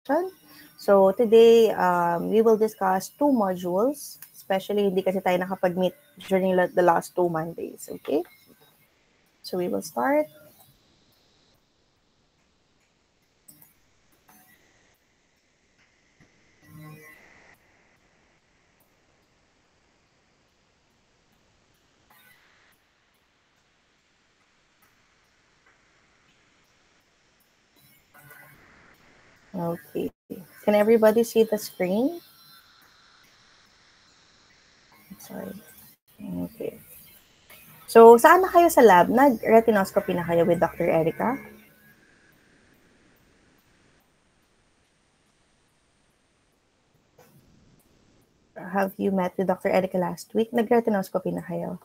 So today, we will discuss two modules, especially hindi kasi tayo nakapag-meet during the last 2 Mondays, okay? So we will start. Okay. Can everybody see the screen? Sorry. Okay. So, saan na kayo sa lab? Nag-retinoscopy na kayo with Dr. Erica? Have you met with Dr. Erica last week? Nag-retinoscopy na kayo?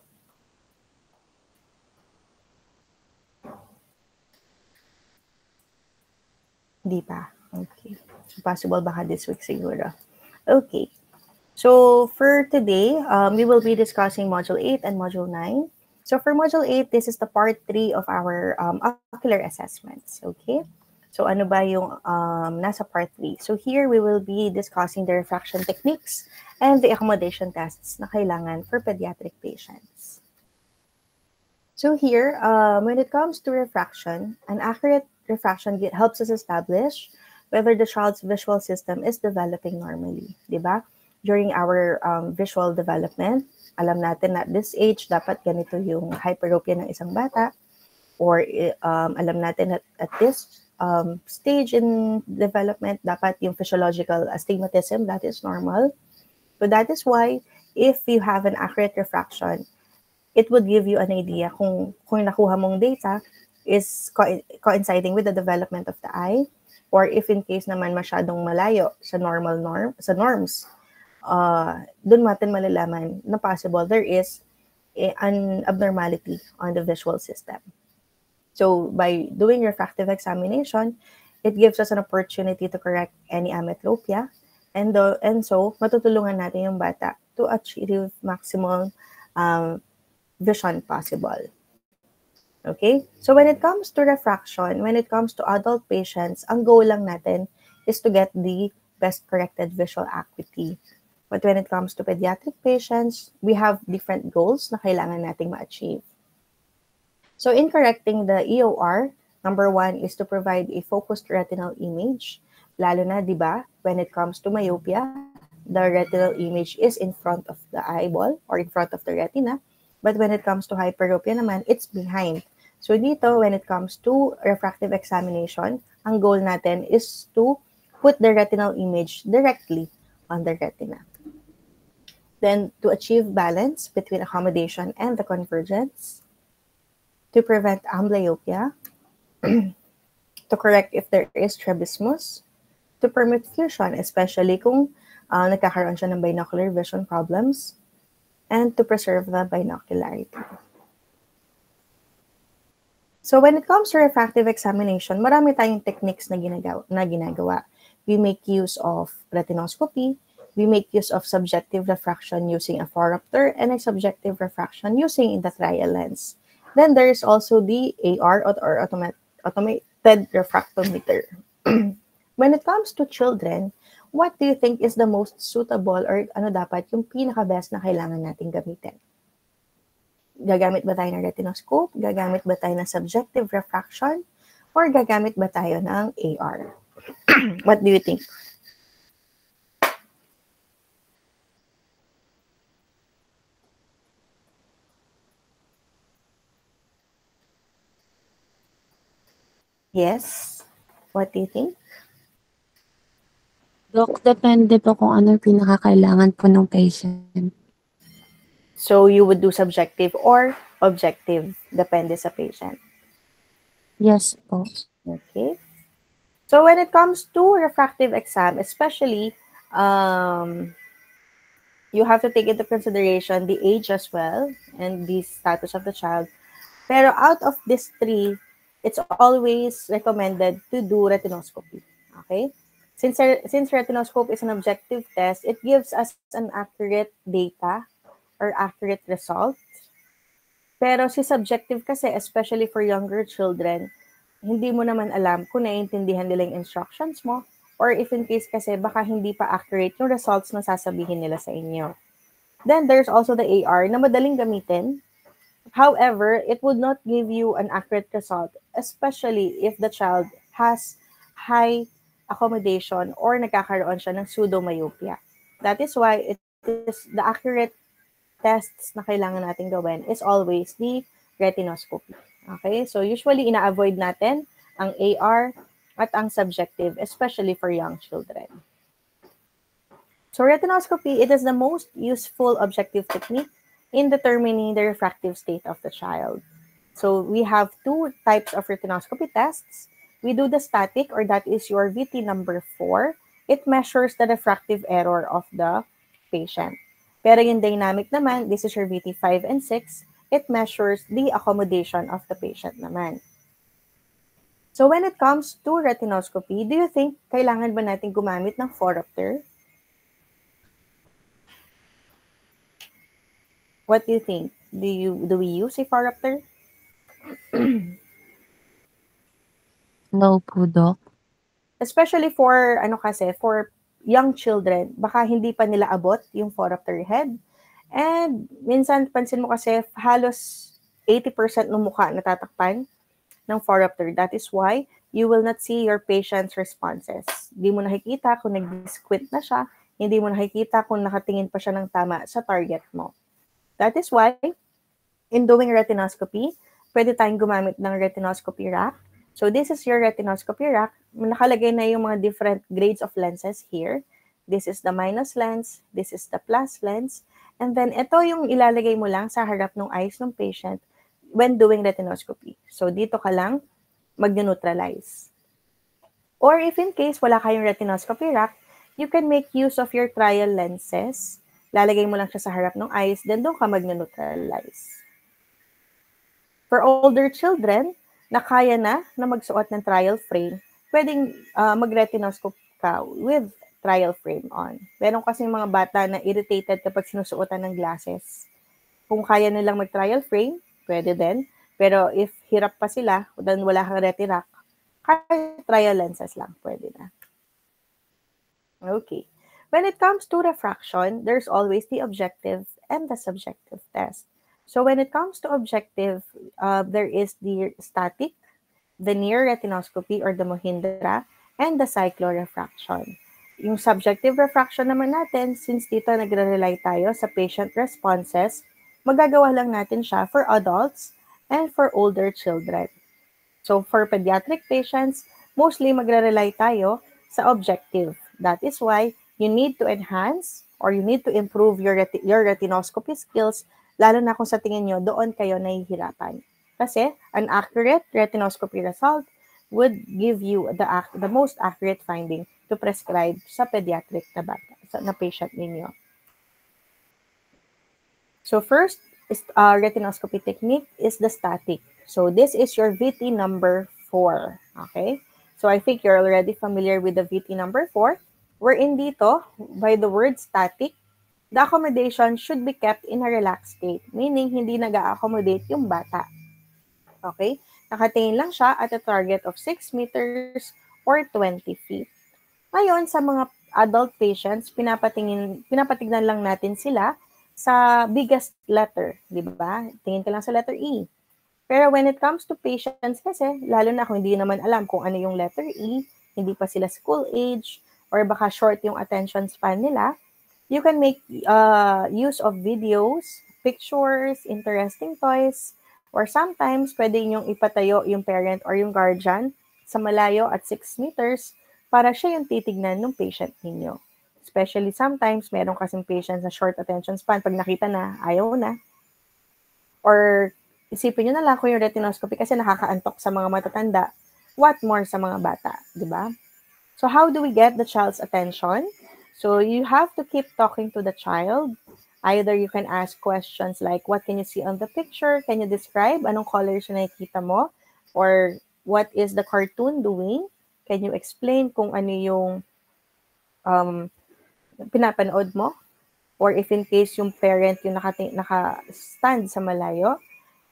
Hindi pa. Okay. So, possible baka this week siguro. Okay. So for today, we will be discussing Module 8 and Module 9. So for Module 8, this is the part 3 of our ocular assessments, okay? So ano ba yung nasa part 3? So here, we will be discussing the refraction techniques and the accommodation tests na kailangan for pediatric patients. So here, when it comes to refraction, an accurate refraction helps us establish whether the child's visual system is developing normally, di ba? During our visual development, alam natin na at this age, dapat ganito yung hyperopia ng isang bata, or alam natin at this stage in development, dapat yung physiological astigmatism, that is normal. So that is why, if you have an accurate refraction, it would give you an idea kung nakuha mong data is coinciding with the development of the eye, or if in case naman masyadong malayo sa norms, dun natin malalaman na possible there is an abnormality on the visual system. So by doing refractive examination, it gives us an opportunity to correct any ametropia, and so matutulungan natin yung bata to achieve maximum vision possible. Okay? So when it comes to refraction, when it comes to adult patients, ang goal lang natin is to get the best corrected visual acuity. But when it comes to pediatric patients, we have different goals na kailangan nating ma-achieve. So in correcting the EOR, number 1 is to provide a focused retinal image. Lalo na, di ba, when it comes to myopia, the retinal image is in front of the eyeball or in front of the retina. But when it comes to hyperopia naman, it's behind. So dito, when it comes to refractive examination, ang goal natin is to put the retinal image directly on the retina. Then, to achieve balance between accommodation and the convergence, to prevent amblyopia, to correct if there is strabismus, to permit fusion, especially kung nagkakaroon siya ng binocular vision problems, and to preserve the binocularity. So when it comes to refractive examination, marami tayong techniques na ginagawa. We make use of retinoscopy, we make use of subjective refraction using a phoropter, and a subjective refraction using the trial lens. Then there is also the AR or automated refractometer. When it comes to children, what do you think is the most suitable or ano dapat yung pinaka-best na kailangan nating gamitin? Gagamit ba tayo ng retinoscope? Gagamit ba tayo ng subjective refraction? Or gagamit ba tayo ng AR? What do you think? Yes? What do you think? Dok, depende po kung ano yung pinakakailangan po ng patient. So you would do subjective or objective? Depende sa patient. Yes po. Okay. So when it comes to refractive exam, especially, you have to take into consideration the age as well and the status of the child. Pero out of these 3, it's always recommended to do retinoscopy. Okay? Since retinoscope is an objective test, it gives us an accurate data or accurate result. Pero si subjective kasi, especially for younger children, hindi mo naman alam kung naiintindihan nila yung instructions mo or if in case kasi baka hindi pa accurate yung results na sasabihin nila sa inyo. Then there's also the AR na madaling gamitin. However, it would not give you an accurate result, especially if the child has high accommodation or nagkakaroon siya ng pseudomyopia. That is why it is the accurate tests na kailangan natin gawin is always the retinoscopy. Okay? So usually ina-avoid natin ang AR at ang subjective, especially for young children. So retinoscopy, it is the most useful objective technique in determining the refractive state of the child. So we have two types of retinoscopy tests. We do the static, or that is your VT number 4. It measures the refractive error of the patient. Pero yung dynamic naman, this is your VT 5 and 6. It measures the accommodation of the patient naman. So when it comes to retinoscopy, do you think kailangan ba natin gumamit ng phoropter? What do you think? Do we use a phoropter? No po, Doc. Especially for for young children, baka hindi pa nila abot yung phoropter head. And minsan pansin mo kasi halos 80% ng mukha natatakpan ng phoropter. That is why you will not see your patient's responses. Hindi mo nakikita kung nag-squint na siya, hindi mo nakikita kung nakatingin pa siya ng tama sa target mo. That is why, in doing retinoscopy, pwede tayong gumamit ng retinoscopy rack. So this is your retinoscopy rack. Nakalagay na yung mga different grades of lenses here. This is the minus lens, this is the plus lens, and then ito yung ilalagay mo lang sa harap ng eyes ng patient when doing retinoscopy. So dito ka lang mag-neutralize. Or if in case wala kayong retinoscopy rack, you can make use of your trial lenses. Lalagay mo lang siya sa harap ng eyes, then doon ka mag-neutralize. For older children, na kaya na magsuot ng trial frame, pwedeng mag-retinoscope ka with trial frame on. Meron kasi mga bata na irritated kapag sinusuotan ng glasses. Kung kaya nilang mag-trial frame, pwede din. Pero if hirap pa sila, then wala kang retirac, kahit trial lenses lang, pwede na. Okay. When it comes to refraction, there's always the objective and the subjective test. So when it comes to objective, there is the static, the near retinoscopy or the Mohindra, and the cyclorefraction. Yung subjective refraction naman natin, since dito nagre-rely tayo sa patient responses, magagawa lang natin siya for adults and for older children. So for pediatric patients, mostly magre-rely tayo sa objective. That is why you need to enhance or you need to improve your retinoscopy skills, lalo na kung sa tingin nyo, doon kayo nahihirapan. Kasi an accurate retinoscopy result would give you the most accurate finding to prescribe sa pediatric na bata, na patient ninyo. So first, retinoscopy technique is the static. So this is your VT number 4. Okay? So I think you're already familiar with the VT number 4. Wherein dito, by the word static, the accommodation should be kept in a relaxed state, meaning hindi nag-accommodate yung bata. Okay? Nakatingin lang siya at a target of 6 meters or 20 feet. Ngayon, sa mga adult patients, pinapatignan lang natin sila sa biggest letter, di ba? Tingin ka lang sa letter E. Pero when it comes to patients kasi, lalo na kung hindi naman alam kung ano yung letter E, hindi pa sila school age, or baka short yung attention span nila, you can make use of videos, pictures, interesting toys, or sometimes pwede yung ipatayo yung parent or yung guardian sa malayo at 6 meters para siya yung titignan ng patient ninyo. Especially sometimes, meron kasing patients na short attention span, pag nakita na, ayaw na. Or isipin nyo na lang kung yung retinoscopy kasi nakakaantok sa mga matatanda, what more sa mga bata, di ba? So how do we get the child's attention? So you have to keep talking to the child. Either you can ask questions like, what can you see on the picture? Can you describe anong colors na nakikita mo? Or what is the cartoon doing? Can you explain kung ano yung pinapanood mo? Or if in case yung parent yung naka-stand sa malayo,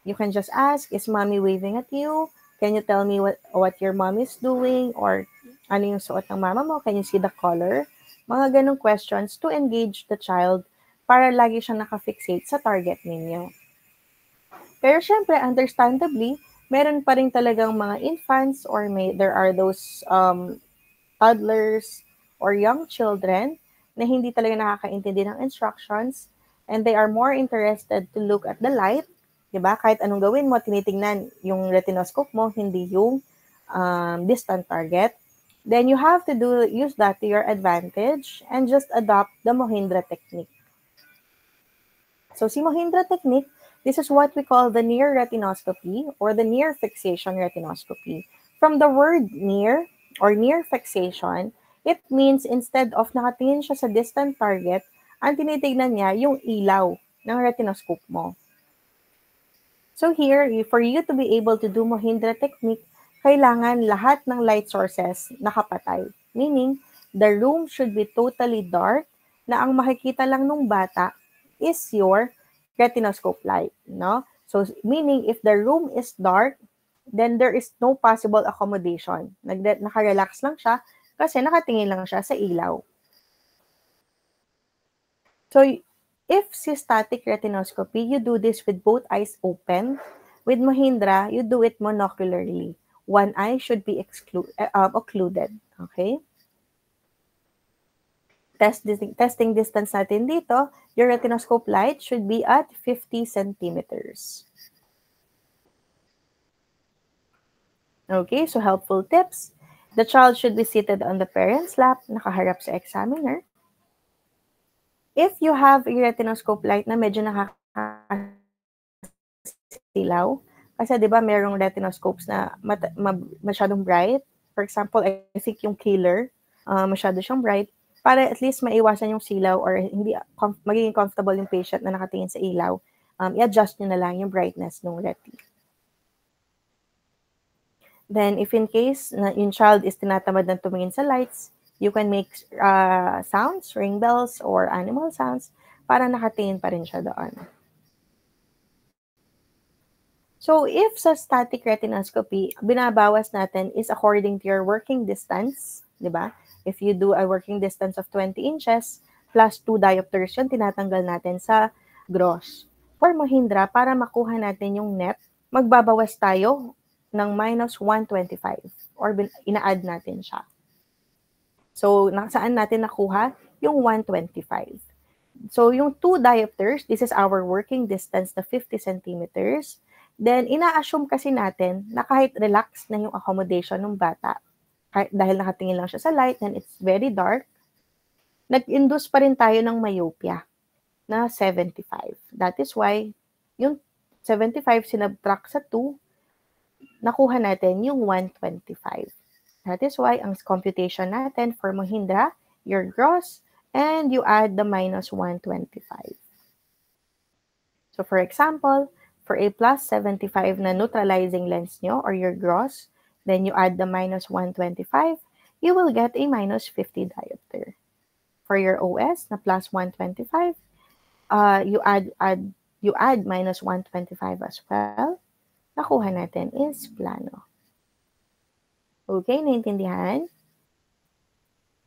you can just ask, is mommy waving at you? Can you tell me what your mom is doing? Or Ano yung suot ng mama mo? Can you see the color? Mga ganong questions to engage the child para lagi siyang nakafixate sa target ninyo. Pero syempre, understandably, meron pa rin talagang mga infants or there are those toddlers or young children na hindi talaga nakakaintindi ng instructions and they are more interested to look at the light, di ba? Kahit anong gawin mo, tinitingnan yung retinoscope mo, hindi yung distant target. Then you have to use that to your advantage and just adopt the Mohindra technique. So si Mohindra technique, this is what we call the near retinoscopy or the near fixation retinoscopy. From the word near or near fixation, it means instead of nakatingin siya sa distant target, ang tinitignan niya yung ilaw ng retinoscope mo. So here, for you to be able to do Mohindra technique, kailangan lahat ng light sources nakapatay. Meaning, the room should be totally dark na ang makikita lang nung bata is your retinoscope light. No? So, meaning, if the room is dark, then there is no possible accommodation. Naka-relax lang siya kasi nakatingin lang siya sa ilaw. So, if static retinoscopy, you do this with both eyes open. With Mohindra, you do it monocularly. One eye should be occluded. Okay? Testing distance natin dito, your retinoscope light should be at 50 centimeters. Okay, so helpful tips. The child should be seated on the parent's lap, nakaharap sa examiner. If you have a retinoscope light na medyo nakakasilaw, kasi di ba merong retinoscopes na masyadong bright. For example, I think yung Killer, masyado siyang bright. Para at least maiwasan yung silaw or hindi magiging comfortable yung patient na nakatingin sa ilaw, i-adjust nyo na lang yung brightness ng reti. Then, if in case na yung child is tinatamad ng tumingin sa lights, you can make sounds, ring bells, or animal sounds para nakatingin pa rin siya doon. So, if sa static retinoscopy, binabawas natin is according to your working distance, di ba? If you do a working distance of 20 inches, plus 2 diopters yun, tinatanggal natin sa gross. For Mohindra, para makuha natin yung net, magbabawas tayo ng minus 125 or ina-add natin siya. So, saan natin nakuha? Yung 125. So, yung 2 diopters, this is our working distance na 50 centimeters. Then, ina-assume kasi natin na kahit relax na yung accommodation ng bata, dahil nakatingin lang siya sa light and it's very dark, nag-induce pa rin tayo ng myopia na 75. That is why, yung 75 sinabtract sa 2, nakuha natin yung 125. That is why, ang computation natin for Mohindra, your gross, and you add the minus 125. So, for example, for a plus 75 na neutralizing lens nyo or your gross, then you add the minus 125, you will get a minus 50 diopter. For your OS na plus 125, you add minus 125 as well. Nakuha natin is plano. Okay, naintindihan?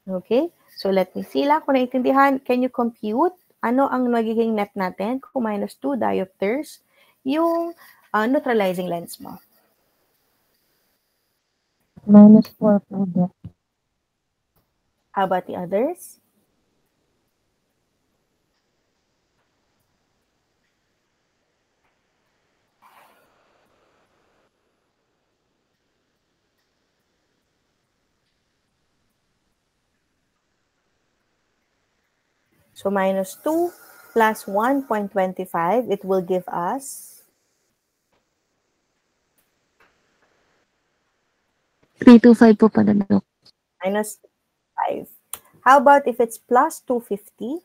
Okay, so let me see lang kung naintindihan. Can you compute ano ang magiging net natin kung minus 2 diopters yung neutralizing lens mo? Minus 4 po, Doc. How about the others? So minus 2 plus 1.25, it will give us 325 po pala, Doc. minus 5. How about if it's plus 250?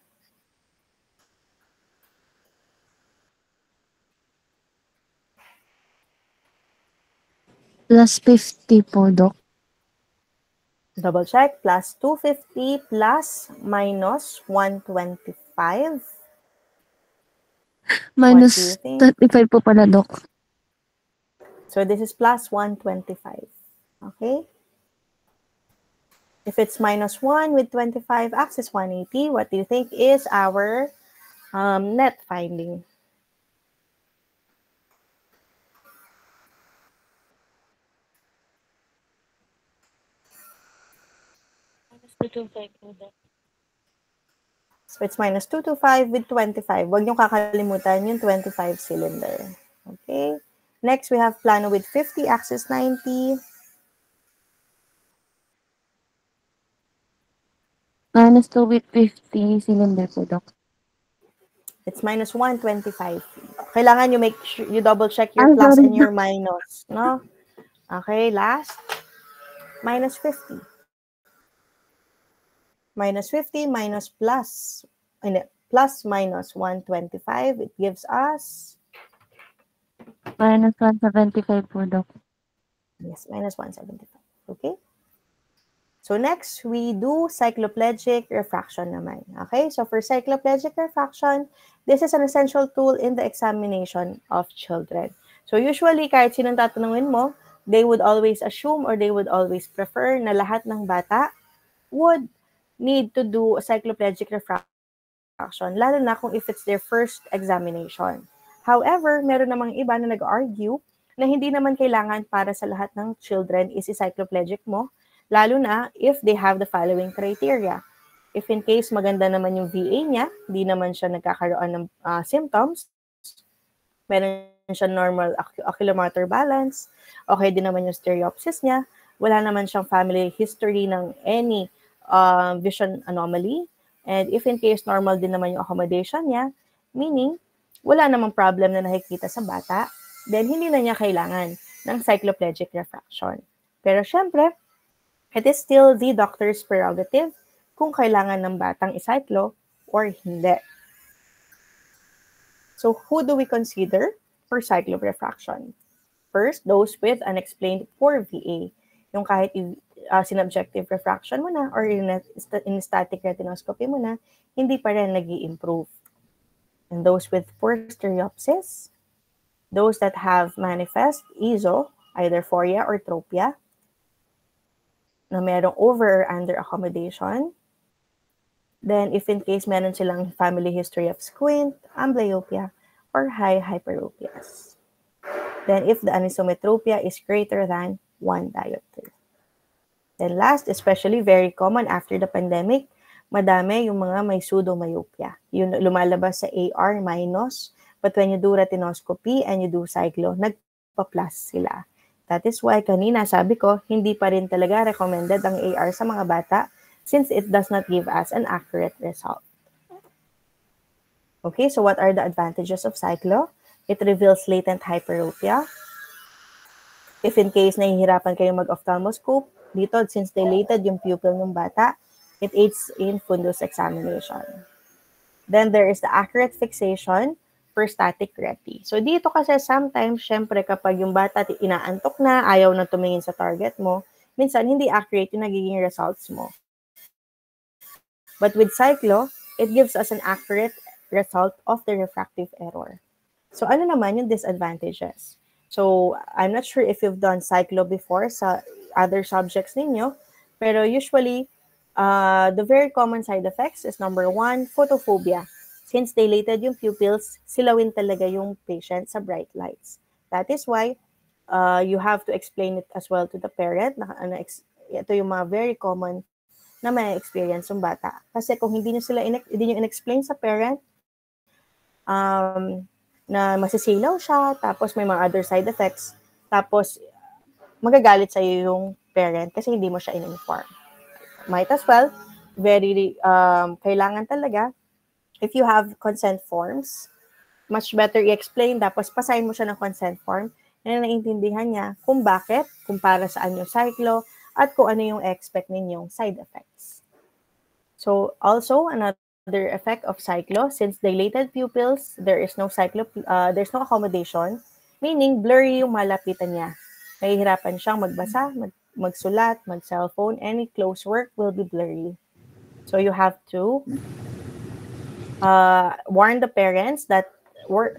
Plus 50 po, Doc. Double check. Plus 250 plus minus 125. Minus 35 po pala, Doc. So this is plus 125. Okay? If it's minus 1 with 25, axis 180, what do you think is our net finding? So it's minus 225 with 25. Huwag niyong kakalimutan yung 25 cylinder. Okay? Next, we have plano with 50, axis 90. Minus 2 with 50 cylinder po, Doc. It's minus 125. Kailangan you make sure, you double check your plus sorry. and your minus. No? Okay, last. Minus 50. Minus 50 minus plus. Plus minus 125. It gives us... Minus 175 po, Doc. Yes, minus 175. Okay? So next, we do cycloplegic refraction naman. Okay? So for cycloplegic refraction, this is an essential tool in the examination of children. So usually, kahit sinong tatanungin mo, they would always assume or they would always prefer na lahat ng bata would need to do a cycloplegic refraction, lalo na kung if it's their first examination. However, meron namang iba na nag-argue na hindi naman kailangan para sa lahat ng children is cycloplegic mo, lalo na if they have the following criteria. If in case maganda naman yung VA niya, hindi naman siya nagkakaroon ng symptoms, meron siya normal oculomotor balance, okay din naman yung stereopsis niya, wala naman siyang family history ng any vision anomaly, and if in case normal din naman yung accommodation niya, meaning wala namang problem na nakikita sa bata, then hindi na niya kailangan ng cycloplegic refraction. Pero syempre, it is still the doctor's prerogative kung kailangan ng batang icyclo or hindi. So who do we consider for cyclorefraction? First, those with unexplained poor VA. Yung kahit sinubjective refraction mo na or in static retinoscopy mo na, hindi pa rin nag-i-improve. And those with poor stereopsis, those that have manifest EZO, either phoria or tropia, na merong over or under accommodation. Then, if in case meron silang family history of squint, amblyopia, or high hyperopias. Then, if the anisometropia is greater than 1 diopter. Then last, especially very common after the pandemic, madami yung mga may pseudomyopia. Yung lumalabas sa AR minus, but when you do retinoscopy and you do cyclo, nagpa-plus sila. That is why kanina sabi ko, hindi pa rin talaga recommended ang AR sa mga bata since it does not give us an accurate result. Okay, so what are the advantages of cyclo? It reveals latent hyperopia. If in case nahihirapan kayo mag-ophthalmoscope, dito, since dilated yung pupil ng bata, it aids in fundus examination. Then there is the accurate fixation for static reti. So dito kasi sometimes, syempre kapag yung bata inaantok na, ayaw na tumingin sa target mo, minsan hindi accurate yung nagiging results mo. But with cyclo, it gives us an accurate result of the refractive error. So ano naman yung disadvantages? So I'm not sure if you've done cyclo before sa other subjects ninyo, pero usually, the very common side effects is number 1, photophobia. Since dilated yung pupils, silawin talaga yung patient sa bright lights. That is why you have to explain it as well to the parent. Ito yung mga very common na may experience yung bata. Kasi kung hindi nyo in-explain sa parent, na masisilaw siya, tapos may mga other side effects, tapos magagalit sa iyo yung parent kasi hindi mo siya in-inform. Might as well, kailangan talaga, if you have consent forms, much better i-explain, tapos pasahin mo siya ng consent form na naiintindihan niya kung bakit, kung para saan yung cyclo, at kung ano yung expect ninyong side effects. So, also, another effect of cyclo, since dilated pupils, there's no accommodation, meaning blurry yung malapitan niya. Nahihirapan siyang magbasa, magsulat, mag-cellphone, any close work will be blurry. So you have to warn the parents that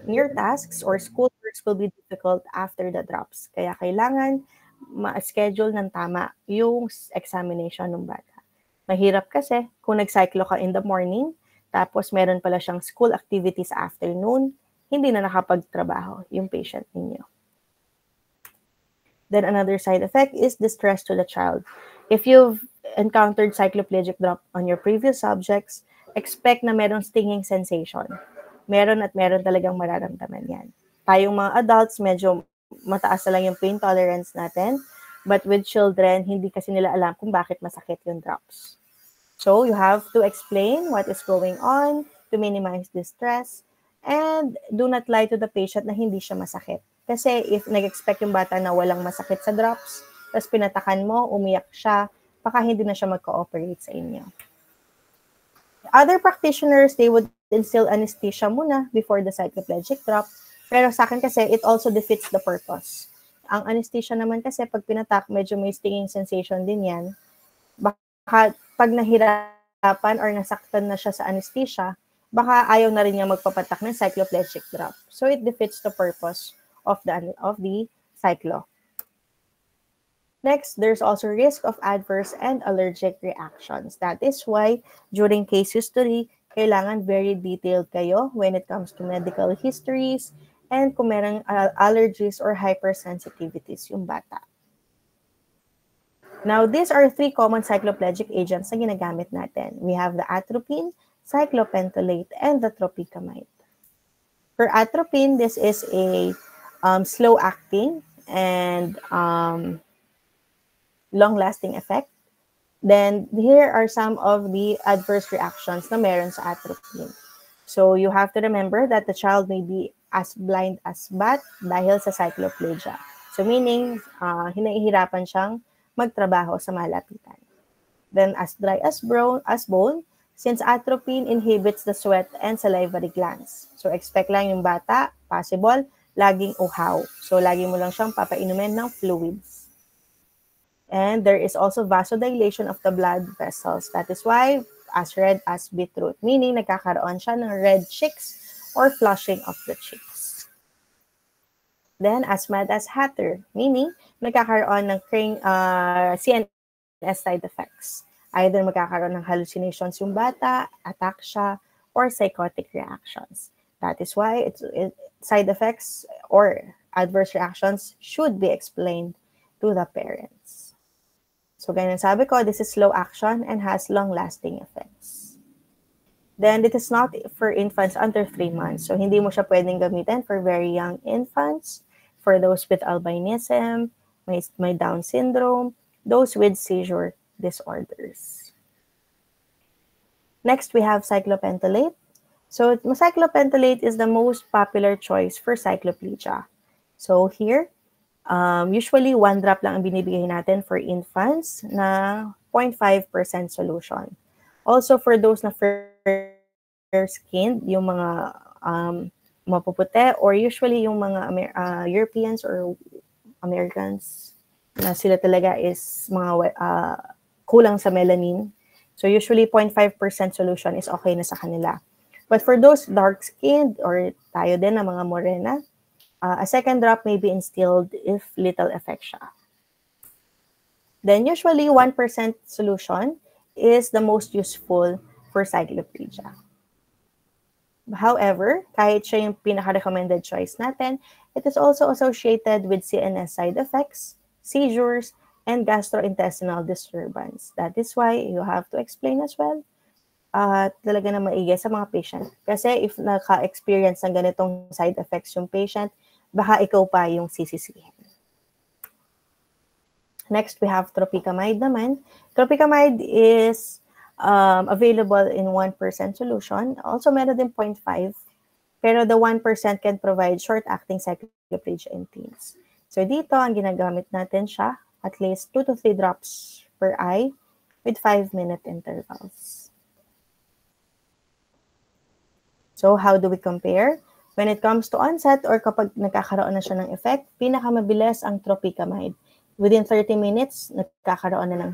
near tasks or school works will be difficult after the drops. Kaya kailangan ma-schedule ng tama yung examination ng bata. Mahirap kasi kung nag-cyclo ka in the morning, tapos meron pala siyang school activities sa afternoon, hindi na nakapagtrabaho yung patient ninyo. Then another side effect is distress to the child. If you've encountered cycloplegic drop on your previous subjects, expect na merong stinging sensation. Meron at meron talagang mararamdaman yan. Tayong mga adults, medyo mataas na lang yung pain tolerance natin. But with children, hindi kasi nila alam kung bakit masakit yung drops. So you have to explain what is going on to minimize distress and do not lie to the patient na hindi siya masakit. Kasi if nag-expect yung bata na walang masakit sa drops, tapos pinatakan mo, umiyak siya, baka hindi na siya mag-cooperate sa inyo. Other practitioners, they would instill anesthesia muna before the cycloplegic drop. Pero sa akin kasi, it also defeats the purpose. Ang anesthesia naman kasi, pag pinatak, medyo may stinging sensation din yan. Baka pag nahirapan or nasaktan na siya sa anesthesia, baka ayaw na rin niya magpapatak ng cycloplegic drop. So it defeats the purpose of the cyclo. Next, there's also risk of adverse and allergic reactions. That is why during case history, kailangan very detailed kayo when it comes to medical histories and kung merong allergies or hypersensitivities yung bata. Now, these are 3 common cycloplegic agents na ginagamit natin. We have the atropine, cyclopentolate, and the tropicamide. For atropine, this is a slow-acting and long-lasting effect. Then, here are some of the adverse reactions na meron sa atropine. So, you have to remember that the child may be as blind as bat dahil sa cycloplegia. So, meaning, hinahihirapan siyang magtrabaho sa malapitan. Then, as dry as bone, since atropine inhibits the sweat and salivary glands. So, expect lang yung bata, possible, laging uhaw. So, lagi mo lang siyang papainumin ng fluids. And there is also vasodilation of the blood vessels. That is why, as red as beetroot, meaning nagkakaroon siya ng red cheeks or flushing of the cheeks. Then, as mad as hatter, meaning nagkakaroon ng CNS side effects. Either magkakaroon ng hallucinations yung bata, ataxia, or psychotic reactions. That is why side effects or adverse reactions should be explained to the parents. So, ganyan sabi ko, this is slow action and has long-lasting effects. Then, it is not for infants under 3 months. So, hindi mo siya pwedeng gamitin for very young infants, for those with albinism, may Down syndrome, those with seizure disorders. Next, we have cyclopentolate. So, cyclopentolate is the most popular choice for cycloplegia. So, here, usually 1 drop lang ang binibigay natin for infants na 0.5% solution. Also, for those na fair-skinned, yung mga mapuputi, or usually yung mga Europeans or Americans, na sila talaga is mga kulang sa melanin. So, usually 0.5% solution is okay na sa kanila. But for those dark-skinned or tayo din na mga morena, a 2nd drop may be instilled if little effect siya. Then, usually 1% solution is the most useful for cycloplegia. However, kahit siya yung pinaka-recommended choice natin, it is also associated with CNS side effects, seizures, and gastrointestinal disturbance. That is why you have to explain as well talaga na maigi sa mga patient. Kasi if naka-experience ng ganitong side effects yung patient, baka ikaw pa yung sisisihin. Next, we have tropicamide naman. Tropicamide is available in 1% solution. Also, meron din 0.5. Pero the 1% can provide short-acting cycloplegia in teens. So, dito, ang ginagamit natin siya, at least 2 to 3 drops per eye with 5-minute intervals. So, how do we compare? When it comes to onset or kapag nagkakaroon na siya ng effect, pinakamabilis ang tropicamide. Within 30 minutes, nagkakaroon na ng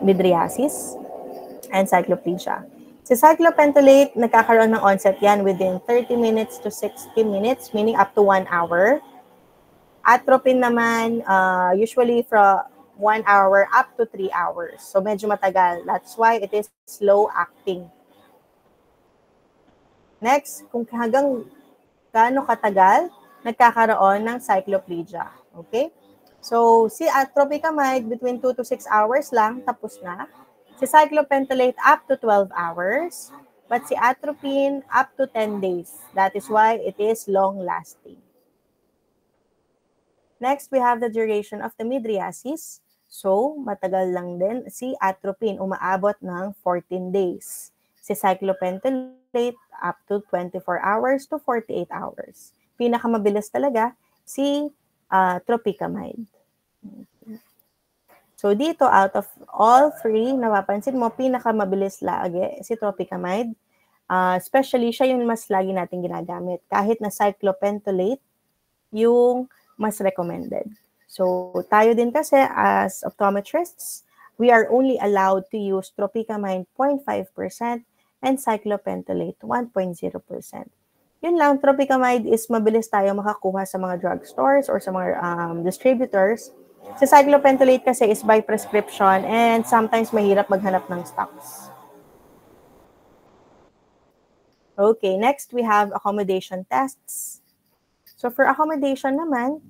mydriasis and cycloplegia. Si cyclopentolate, nagkakaroon ng onset yan within 30 minutes to 60 minutes, meaning up to 1 hour. Atropine naman, usually 1 hour up to 3 hours. So medyo matagal. That's why it is slow acting. Next, kung hanggang gaano katagal nagkakaroon ng cycloplegia. Okay? So, si atropicamide between 2 to 6 hours lang, tapos na. Si cyclopentolate up to 12 hours. But si atropine up to 10 days. That is why it is long-lasting. Next, we have the duration of the mydriasis. So, matagal lang din si atropine, umaabot ng 14 days. Si cyclopentolate, up to 24 hours to 48 hours. Pinakamabilis talaga, si tropicamide. So, dito, out of all three, napapansin mo, pinakamabilis lagi si tropicamide. Especially, siya yung mas lagi natin ginagamit. Kahit na cyclopentolate, yung mas recommended. So, tayo din kasi as optometrists, we are only allowed to use tropicamide 0.5% and cyclopentolate 1.0%. Yun lang, tropicamide is mabilis tayo makakuha sa mga drugstores or sa mga distributors. Si cyclopentolate kasi is by prescription and sometimes mahirap maghanap ng stocks. Okay, next we have accommodation tests. So for accommodation naman,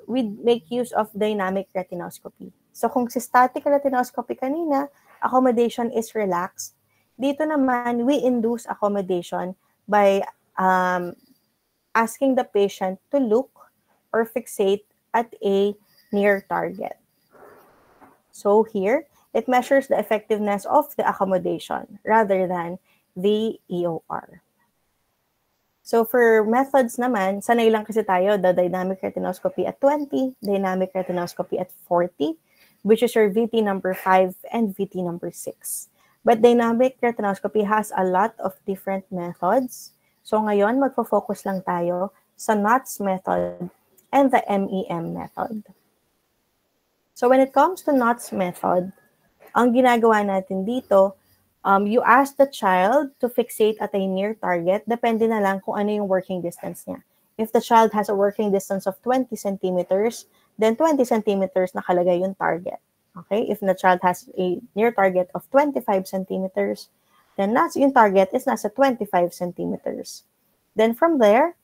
we make use of dynamic retinoscopy. So kung si static retinoscopy kanina, accommodation is relaxed. Dito naman, we induce accommodation by asking the patient to look or fixate at a near target. So here, it measures the effectiveness of the accommodation rather than the EOR. So for methods naman, sanay lang kasi tayo, the dynamic retinoscopy at 20, dynamic retinoscopy at 40, which is your VT number 5 and VT number 6. But dynamic retinoscopy has a lot of different methods. So ngayon, magfo-focus lang tayo sa Knott's method and the MEM method. So when it comes to Knott's method, ang ginagawa natin dito, you ask the child to fixate at a near target. Depende na lang kung ano yung working distance niya. If the child has a working distance of 20 centimeters, then 20 centimeters nakalagay yung target. Okay? If the child has a near target of 25 centimeters, then yung target is nasa 25 centimeters. Then from there,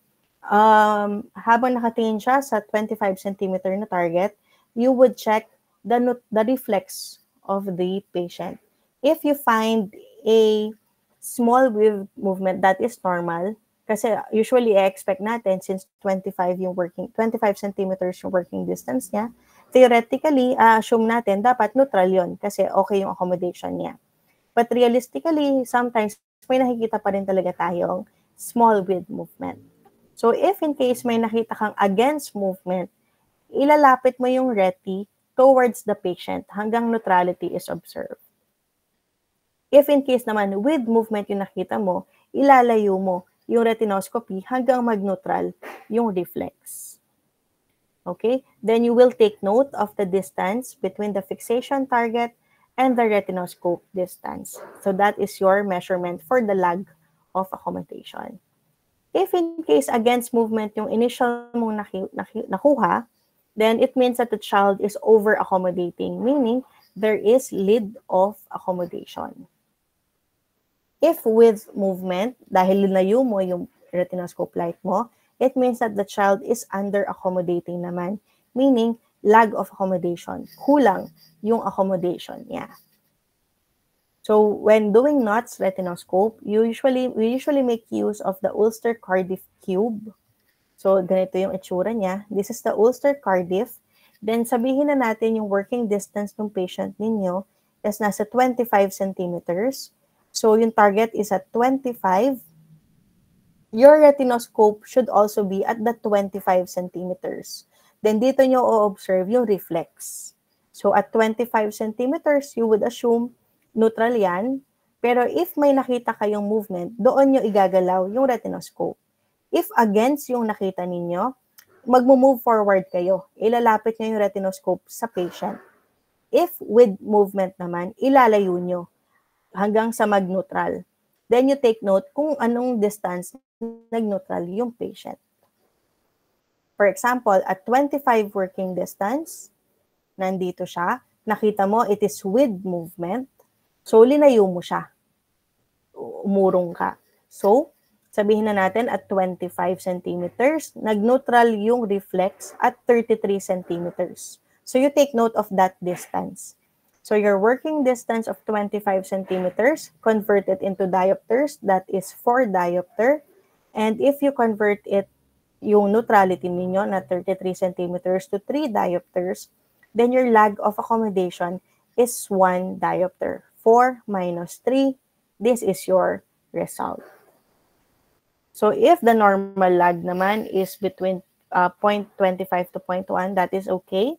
habang nakatingin siya sa 25 centimeter na target, you would check the reflex of the patient. If you find a small wave movement that is normal, kasi usually expect natin since 25 centimeters yung working distance niya, theoretically, assume natin dapat neutral yun kasi okay yung accommodation niya. But realistically, sometimes may nakikita pa rin talaga tayong small width movement. So if in case may nakita kang against movement, ilalapit mo yung reti towards the patient hanggang neutrality is observed. If in case naman with movement yung nakita mo, ilalayo mo yung retinoscopy hanggang mag-neutral yung reflex. Okay? Then you will take note of the distance between the fixation target and the retinoscope distance. So that is your measurement for the lag of accommodation. If in case against movement yung initial mong nakuha, then it means that the child is over-accommodating, meaning there is lid of accommodation. If with movement, dahil linayo mo yung retinoscope light mo, it means that the child is under-accommodating naman, meaning lag of accommodation. Kulang yung accommodation niya. So when doing Knott's retinoscope, we usually make use of the Ulster-Cardiff cube. So ganito yung itsura niya. This is the Ulster-Cardiff. Then sabihin na natin yung working distance ng patient ninyo is nasa 25 centimeters. So yung target is at 25. Your retinoscope should also be at the 25 centimeters. Then dito nyo o-observe yung reflex. So at 25 centimeters, you would assume neutral yan. Pero if may nakita kayong movement, doon nyo igagalaw yung retinoscope. If against yung nakita ninyo, mag-move forward kayo. Ilalapit nyo yung retinoscope sa patient. If with movement naman, ilalayo nyo hanggang sa mag-neutral. Then you take note kung anong distance nag-neutral yung patient. For example, at 25 working distance, nandito siya. Nakita mo, it is with movement. So, linayo mo siya. Umurong ka. So, sabihin na natin at 25 centimeters, nag-neutral yung reflex at 33 centimeters. So, you take note of that distance. So, your working distance of 25 centimeters, convert it into diopters, that is 4 diopter. And if you convert it, yung neutrality ninyo na 33 centimeters to 3 diopters, then your lag of accommodation is 1 diopter. 4 minus 3, this is your result. So if the normal lag naman is between 0.25 to 0.1, that is okay.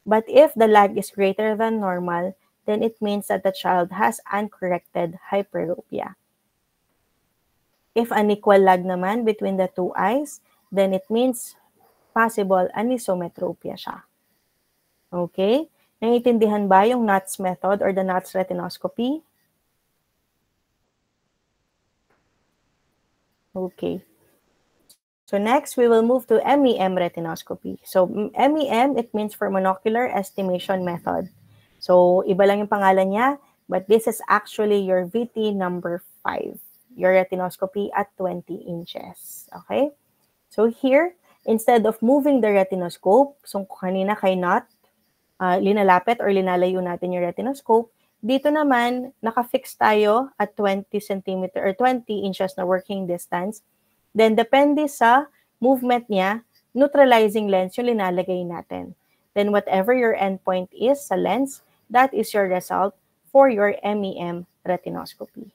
But if the lag is greater than normal, then it means that the child has uncorrected hyperopia. If unequal lag naman between the two eyes, then it means possible anisometropia siya. Okay? Naiintindihan ba yung Nuts method or the Nuts retinoscopy? Okay. So next, we will move to MEM retinoscopy. So MEM, it means for monocular estimation method. So iba lang yung pangalan niya, but this is actually your VT number 5, your retinoscopy at 20 inches. Okay? So here, instead of moving the retinoscope, so kanina kay Nut, linalapit or linalayo natin yung retinoscope, dito naman, naka-fix tayo at 20 cm or 20 inches na working distance. Then, depende sa movement niya, neutralizing lens yung linalagay natin. Then, whatever your endpoint is sa lens, that is your result for your MEM retinoscopy.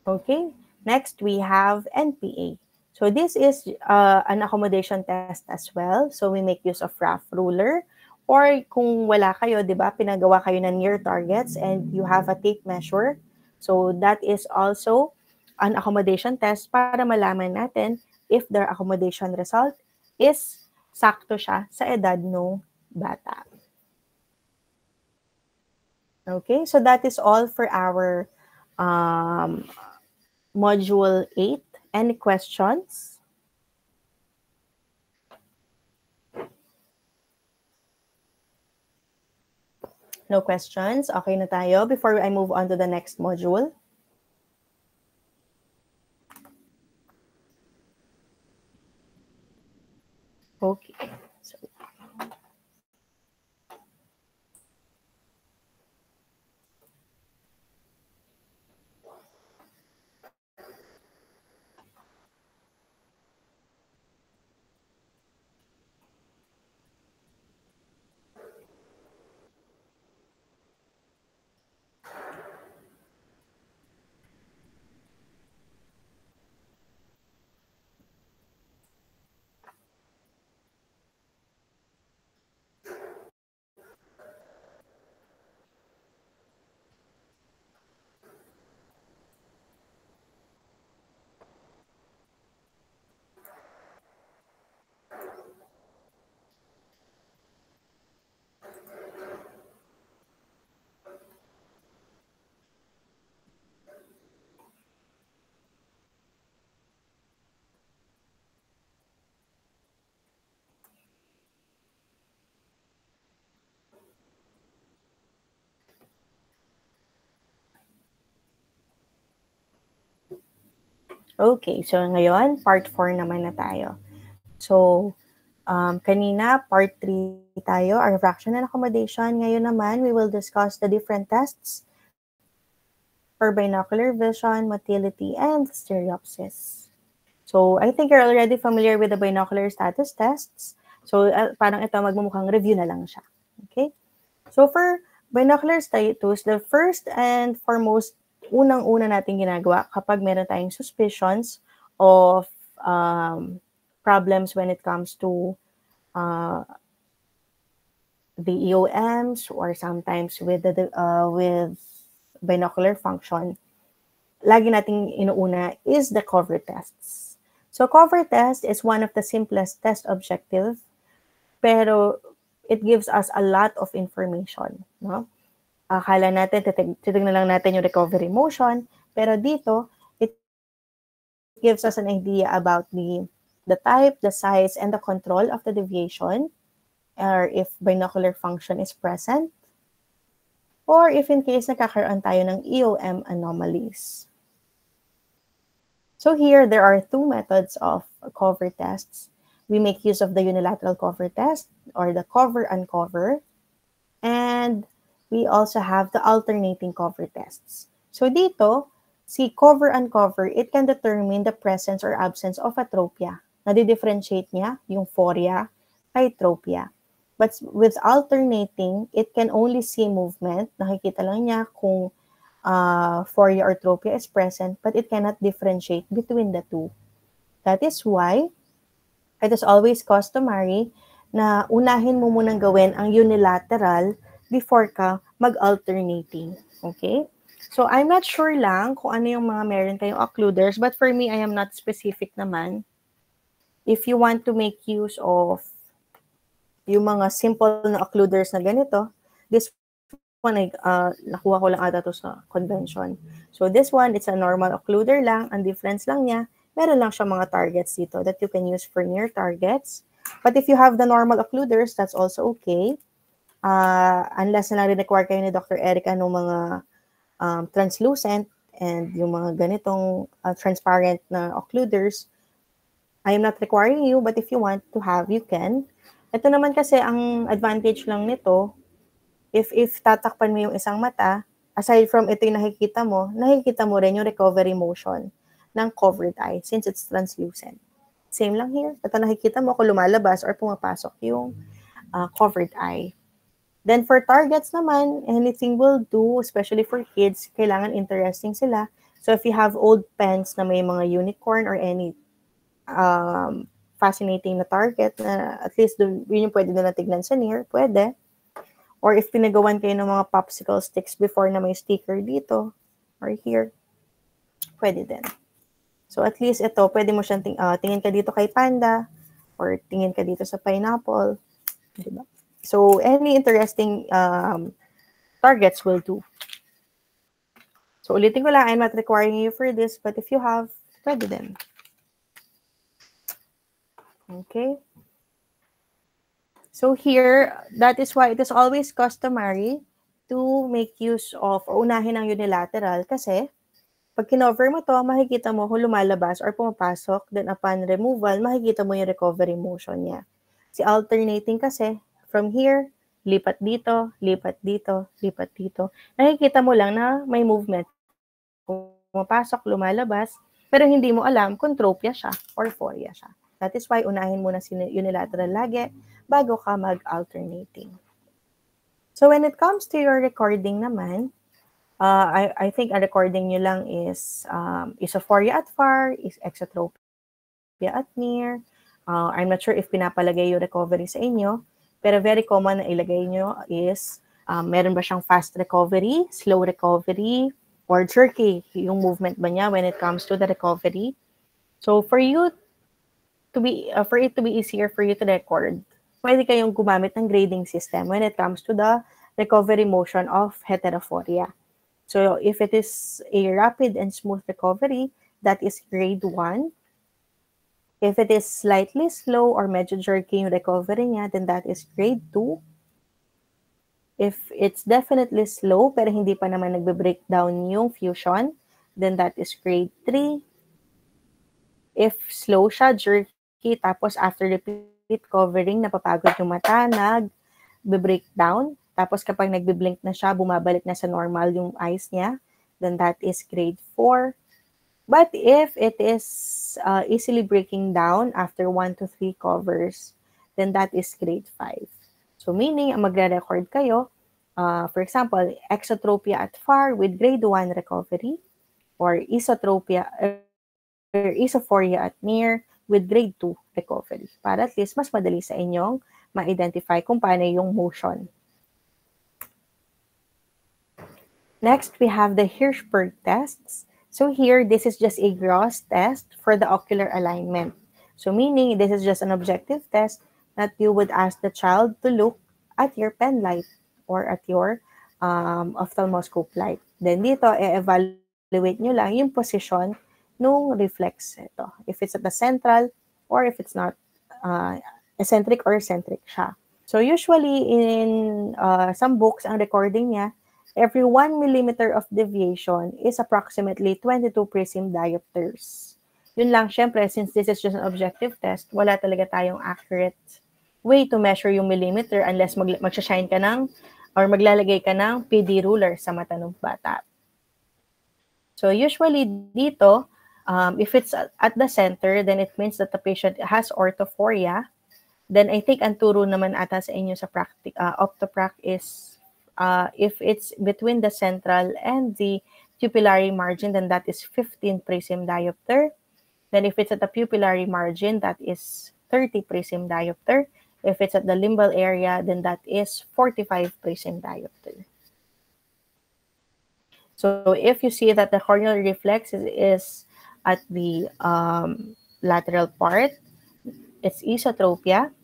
Okay, next we have NPA. So, this is an accommodation test as well. So, we make use of rough ruler. Or kung wala kayo, di ba, pinagawa kayo ng near targets and you have a tape measure. So that is also an accommodation test para malaman natin if their accommodation result is sakto siya sa edad ng bata. Okay, so that is all for our Module 8. Any questions? No questions? Okay na tayo before I move on to the next module. Okay. So, okay, so ngayon, part 4 naman na tayo. So, kanina, part 3 tayo, our fraction and accommodation. Ngayon naman, we will discuss the different tests for binocular vision, motility, and stereopsis. So, I think you're already familiar with the binocular status tests. So, parang ito, magmumukhang review na lang siya. Okay? So, for binocular status, the first and foremost, unang-una natin ginagawa kapag meron tayong suspicions of problems when it comes to the EOMs or sometimes with with binocular function, lagi nating inuuna is the cover tests. So cover test is one of the simplest test objectives, pero it gives us a lot of information, no? Akala natin, titignan lang natin yung recovery motion, pero dito, it gives us an idea about the type, the size, and the control of the deviation. or if binocular function is present, or if in case nagkakaroon tayo ng EOM anomalies. So here, there are two methods of cover tests. We make use of the unilateral cover test or the cover-uncover, and we also have the alternating cover tests. So dito, si cover-uncover, it can determine the presence or absence of atropia. Nadi-differentiate niya yung phoria kay tropia. But with alternating, it can only see movement. Nakikita lang niya kung phoria or tropia is present, but it cannot differentiate between the two. That is why it is always customary na unahin mo munang gawin ang unilateral before ka mag-alternating. Okay? So, I'm not sure lang kung ano yung mga meron kayong occluders, but for me, I am not specific naman. If you want to make use of yung mga simple na occluders na ganito, this one, nakuha ko lang ata to sa convention. So, this one, it's a normal occluder lang. Ang difference lang niya, meron lang siya mga targets dito that you can use for near targets. But if you have the normal occluders, that's also okay. Unless na lang require kayo ni Dr. Erica ng mga translucent and yung mga ganitong transparent na occluders, I am not requiring you, but if you want to have, you can. Ito naman kasi, ang advantage lang nito, if tatakpan mo yung isang mata, aside from ito yung nakikita mo rin yung recovery motion ng covered eye since it's translucent. Same lang here. Ito nakikita mo kung lumalabas or pumapasok yung covered eye. Then for targets naman, anything will do, especially for kids, kailangan interesting sila. So if you have old pens na may mga unicorn or any fascinating na target na at least yun yung pwede na tignan sa near, pwede. Or if pinagawan kayo ng mga popsicle sticks before na may sticker dito or here, pwede din. So at least ito, pwede mo siyang tingin ka dito kay panda or tingin ka dito sa pineapple. Diba? So any interesting targets will do. So ulitin ko lang, I'm not requiring you for this, but if you have, pwede din. Okay. So here, that is why it is always customary to make use of, o unahin ang unilateral kasi pag kinover mo to, makikita mo kung lumalabas or pumapasok, then upon removal, makikita mo yung recovery motion niya. Si alternating kasi, from here, lipat dito, lipat dito, lipat dito. Nakikita mo lang na may movement. Pumapasok, lumalabas, pero hindi mo alam kung tropia siya or phoria siya. That is why unahin mo na si unilateral lagi bago ka mag-alternating. So when it comes to your recording naman, I think a recording nyo lang is isophoria at far, is exotropia at near. I'm not sure if pinapalagay yung recovery sa inyo, pero very common na ilagay nyo is meron ba siyang fast recovery, slow recovery, or jerky, yung movement ba niya when it comes to the recovery. So for it to be easier for you to record, pwede kayong gumamit ng grading system when it comes to the recovery motion of heterophoria. So if it is a rapid and smooth recovery, that is grade 1. If it is slightly slow or medyo jerky yung recovery niya, then that is grade 2. If it's definitely slow pero hindi pa naman nagbe-breakdown yung fusion, then that is grade 3. If slow siya, jerky, tapos after repeat covering, napapagod yung mata, nag-breakdown, tapos kapag nagbe-blink na siya, bumabalik na sa normal yung eyes niya, then that is grade 4. But if it is easily breaking down after 1 to 3 covers, then that is grade 5. So meaning, magre-record kayo, for example, exotropia at far with grade 1 recovery, or esotropia, or esophoria at near with grade 2 recovery. Para at least mas madali sa inyong ma-identify kung paano yung motion. Next, we have the Hirschberg tests. So here, this is just a gross test for the ocular alignment. So meaning, this is just an objective test that you would ask the child to look at your pen light or at your ophthalmoscope light. Then dito, e-evaluate nyo lang yung position nung reflex ito. If it's at the central or if it's not eccentric or eccentric siya. So usually in some books, ang recording niya, every 1 millimeter of deviation is approximately 22 prism diopters. Yun lang, syempre, since this is just an objective test, wala talaga tayong accurate way to measure yung millimeter unless magsashine ka ng or maglalagay ka ng PD ruler sa mata ng bata. So usually dito, if it's at the center, then it means that the patient has orthophoria. Then I think ang turo naman ata sa inyo sa optoprac is if it's between the central and the pupillary margin, then that is 15 prism diopter. Then if it's at the pupillary margin, that is 30 prism diopter. If it's at the limbal area, then that is 45 prism diopter. So if you see that the corneal reflex is at the lateral part, it's esotropia.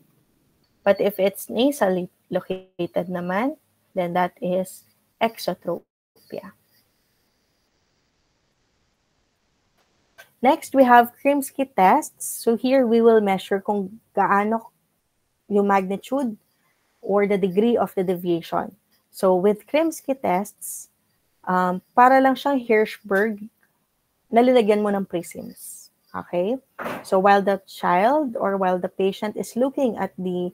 But if it's nasally located naman, then that is exotropia. Next, we have Krimsky tests. So here we will measure kung gaano yung magnitude or the degree of the deviation. So with Krimsky tests, para lang siyang Hirschberg, nalilagyan mo ng prisms. Okay? So while the child or while the patient is looking at the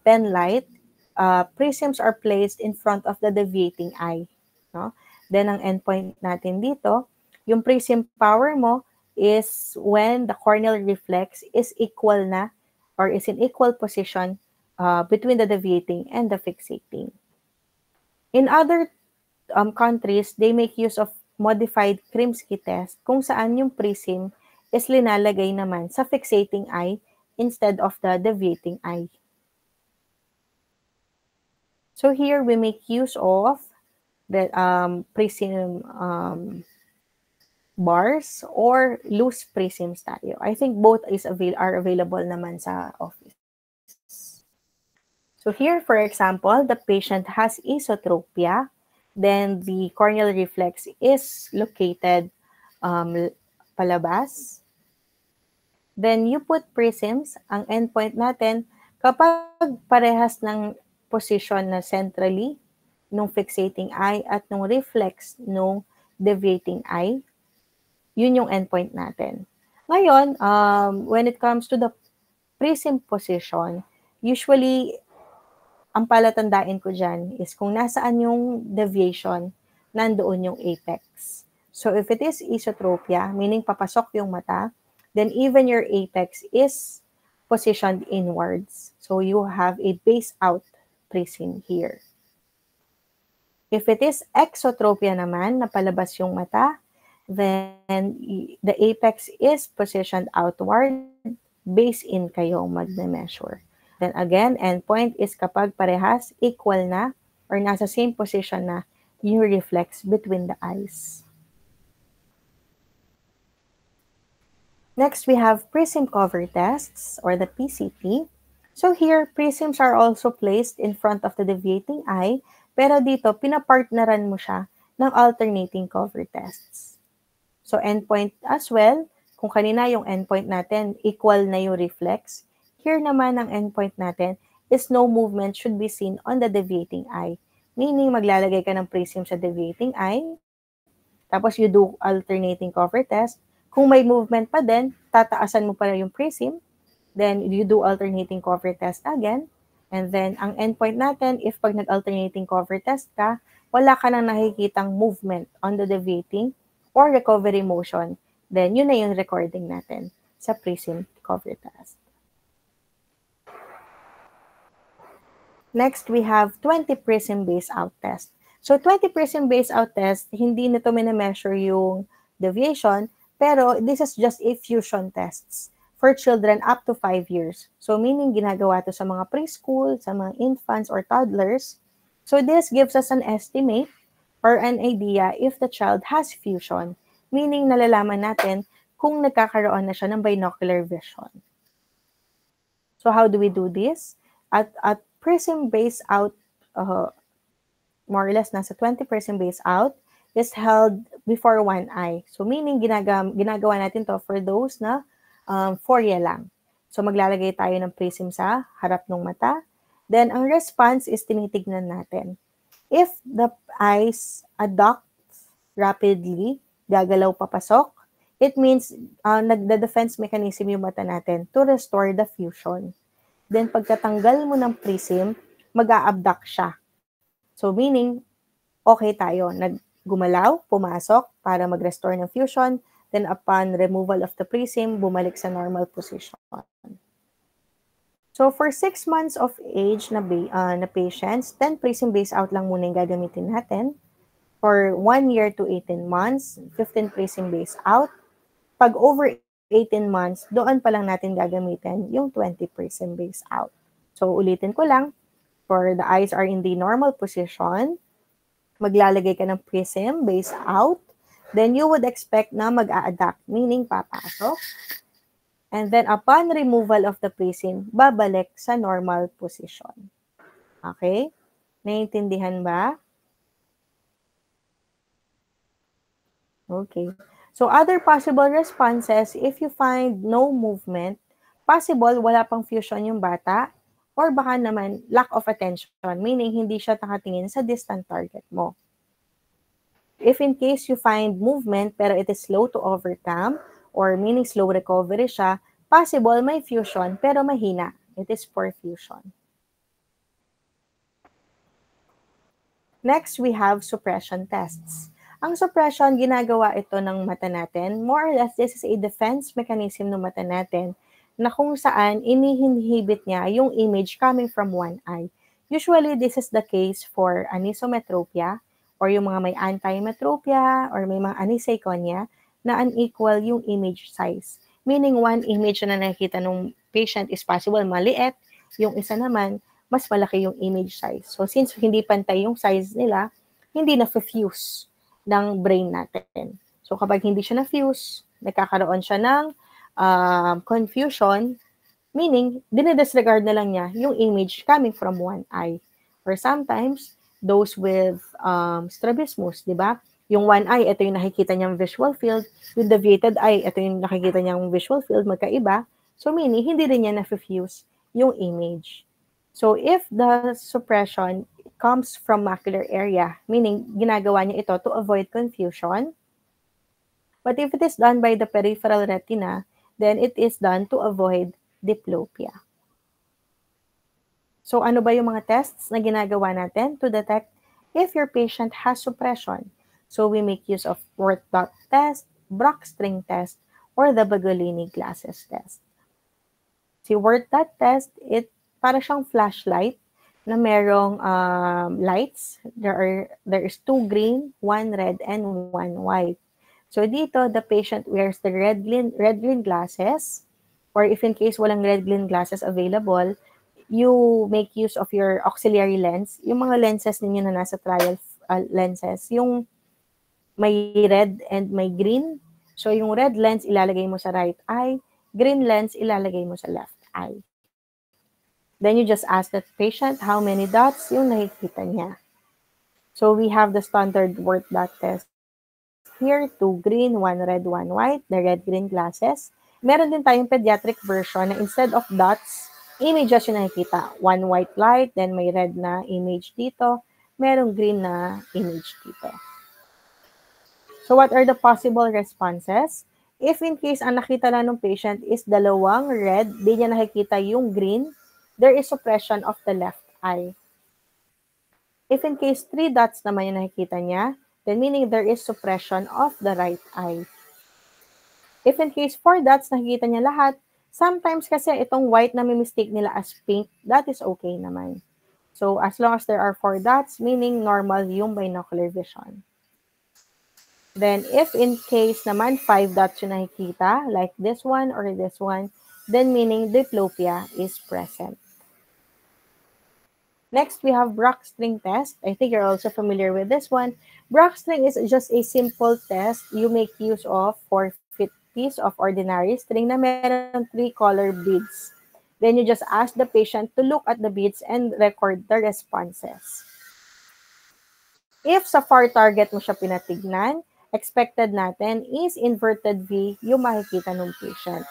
pen light, prisms are placed in front of the deviating eye. No? Then ang endpoint natin dito, yung prism power mo is when the corneal reflex is equal na or is in equal position between the deviating and the fixating. In other countries, they make use of modified Krimsky test kung saan yung prism is linalagay naman sa fixating eye instead of the deviating eye. So here we make use of the prism bars or loose prisms tayo. I think both are available naman sa office. So here, for example, the patient has esotropia. Then the corneal reflex is located palabas. Then you put prisms. Ang endpoint natin, kapag parehas ng position na centrally, nung fixating eye at nung reflex nung deviating eye, yun yung endpoint natin. Ngayon, when it comes to the prism position, usually, ang palatandaan ko dyan is kung nasaan yung deviation, nandoon yung apex. So if it is esotropia, meaning papasok yung mata, then even your apex is positioned inwards. So you have a base out prism here. If it is exotropia naman, napalabas yung mata, then the apex is positioned outward, base in kayo magme-measure. Then again, endpoint is kapag parehas equal na or nasa same position na yung reflex between the eyes. Next, we have prism cover tests or the PCT. So here, prisms are also placed in front of the deviating eye, pero dito, pinapartneran mo siya ng alternating cover tests. So endpoint as well, kung kanina yung endpoint natin, equal na yung reflex, here naman ang endpoint natin is no movement should be seen on the deviating eye. Meaning, maglalagay ka ng prism sa deviating eye, tapos you do alternating cover test. Kung may movement pa din, tataasan mo pa yung prism, then you do alternating cover test again, and then ang endpoint natin, if pag nag-alternating cover test ka, wala ka nang nakikitang movement on the deviating or recovery motion, then yun na yung recording natin sa prism cover test. Next, we have 20 prism base out test. So 20 prism base out test, hindi nito mina-measure yung deviation, pero this is just a fusion tests for children up to 5 years. So meaning ginagawa to sa mga preschool, sa mga infants or toddlers. So this gives us an estimate or an idea if the child has fusion, meaning nalalaman natin kung nagkakaroon na siya ng binocular vision. So how do we do this? At prism base out, more or less nasa 20 prism base out is held before one eye. So meaning ginagawa natin to for those na fovea lang. So maglalagay tayo ng prism sa harap ng mata. Then, ang response is tinitignan natin. If the eyes adduct rapidly, gagalaw papasok, it means nagda-defense mechanism yung mata natin to restore the fusion. Then, pagkatanggal mo ng prism, mag-a-abduct siya. So, meaning, okay tayo. Naggumalaw, pumasok para mag-restore ng fusion. Then, upon removal of the prism, bumalik sa normal position. So, for 6 months of age na patients, 10 prism base out lang muna yung gagamitin natin. For 1 year to 18 months, 15 prism base out. Pag over 18 months, doon pa lang natin gagamitin yung 20 prism base out. So, ulitin ko lang, for the eyes are in the normal position, maglalagay ka ng prism base out, then you would expect na mag-a-adapt, meaning papasok. And then, upon removal of the prism, babalik sa normal position. Okay? Naiintindihan ba? Okay. So, other possible responses, if you find no movement, possible wala pang fusion yung bata, or baka naman lack of attention, meaning hindi siya nakatingin sa distant target mo. If in case you find movement pero it is slow to overcome, or meaning slow recovery siya, possible may fusion pero mahina. It is poor fusion. Next, we have suppression tests. Ang suppression, ginagawa ito ng mata natin. More or less, this is a defense mechanism ng mata natin na kung saan iniinhibit niya yung image coming from one eye. Usually, this is the case for anisometropia or yung mga may antimetropia or may mga aniseikonia na unequal yung image size. Meaning, one image na nakikita ng patient is possible maliit, yung isa naman, mas malaki yung image size. So, since hindi pantay yung size nila, hindi na-fuse ng brain natin. So, kapag hindi siya na-fuse, nagkakaroon siya ng confusion, meaning, dinidisregard na lang niya yung image coming from one eye. Or sometimes, those with strabismus, di ba? Yung one eye, ito yung nakikita niyang visual field. With the deviated eye, ito yung nakikita niyang visual field, magkaiba. So, meaning, hindi rin niya na-fuse yung image. So, if the suppression comes from macular area, meaning, ginagawa niya ito to avoid confusion. But if it is done by the peripheral retina, then it is done to avoid diplopia. So, ano ba yung mga tests na ginagawa natin to detect if your patient has suppression? So, we make use of Wort dot test, Brock string test, or the Bagolini glasses test. Si Wort dot test, para siyang flashlight na merong lights. There is 2 green, 1 red, and 1 white. So, dito, the patient wears the red-green glasses, or if in case walang red-green glasses available, you make use of your auxiliary lens. Yung mga lenses ninyo na nasa trial lenses, yung may red and may green. So, yung red lens ilalagay mo sa right eye, green lens ilalagay mo sa left eye. Then you just ask that patient how many dots yung nakikita niya. So, we have the standard Wort dot test here, 2 green, 1 red, 1 white, the red-green glasses. Meron din tayong pediatric version na instead of dots, images yung nakikita. 1 white light, then may red na image dito, merong green na image dito. So, what are the possible responses? If in case ang nakita lang ng patient is dalawang red, di niya nakikita yung green, there is suppression of the left eye. If in case 3 dots naman yung nakikita niya, then meaning there is suppression of the right eye. If in case 4 dots nakikita niya lahat, sometimes kasi itong white na may mistake nila as pink, that is okay naman. So, as long as there are 4 dots, meaning normal yung binocular vision. Then, if in case naman 5 dots yung nakikita, like this one or this one, then meaning diplopia is present. Next, we have Brock string test. I think you're also familiar with this one. Brock string is just a simple test you make use of for piece of ordinary string na meron 3 color beads. Then you just ask the patient to look at the beads and record the responses. If sa far target mo siya pinatignan, expected natin is inverted V yung makikita ng patient.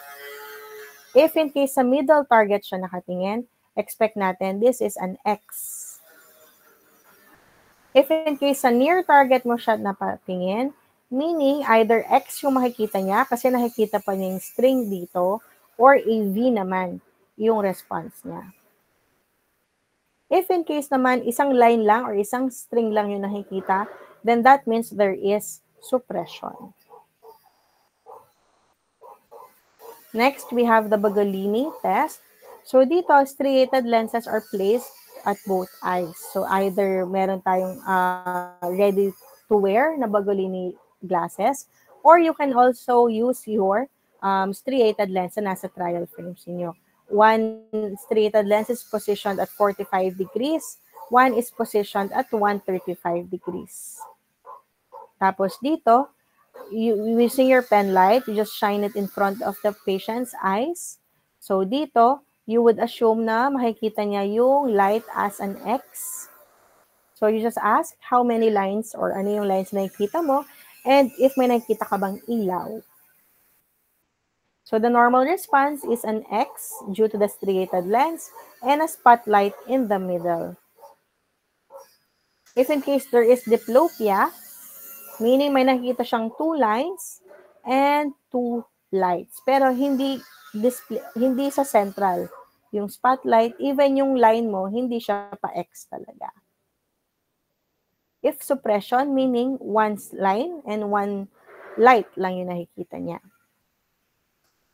If in case sa middle target siya nakatingin, expect natin, this is an X. If in case sa near target mo siya napatingin, meaning either X yung makikita niya kasi nakikita pa niya yung string dito, or a V naman yung response niya. If in case naman isang line lang or isang string lang yung nakikita, then that means there is suppression. Next, we have the Bagolini test. So dito, striated lenses are placed at both eyes. So either meron tayong ready to wear na Bagolini glasses, or you can also use your striated lens na nasa trial frames niyo. One striated lens is positioned at 45 degrees, one is positioned at 135 degrees. Tapos dito, using your pen light, you just shine it in front of the patient's eyes. So dito, you would assume na makikita niya yung light as an X. So you just ask how many lines or ano yung lines na nakikita mo, and if may nakikita ka bang ilaw. So the normal response is an X due to the striated lens and a spotlight in the middle. If in case there is diplopia, meaning may nakikita siyang 2 lines and 2 lights. Pero hindi sa central. Yung spotlight, even yung line mo, hindi siya pa X talaga. If suppression, meaning 1 line and 1 light lang yung nakikita niya.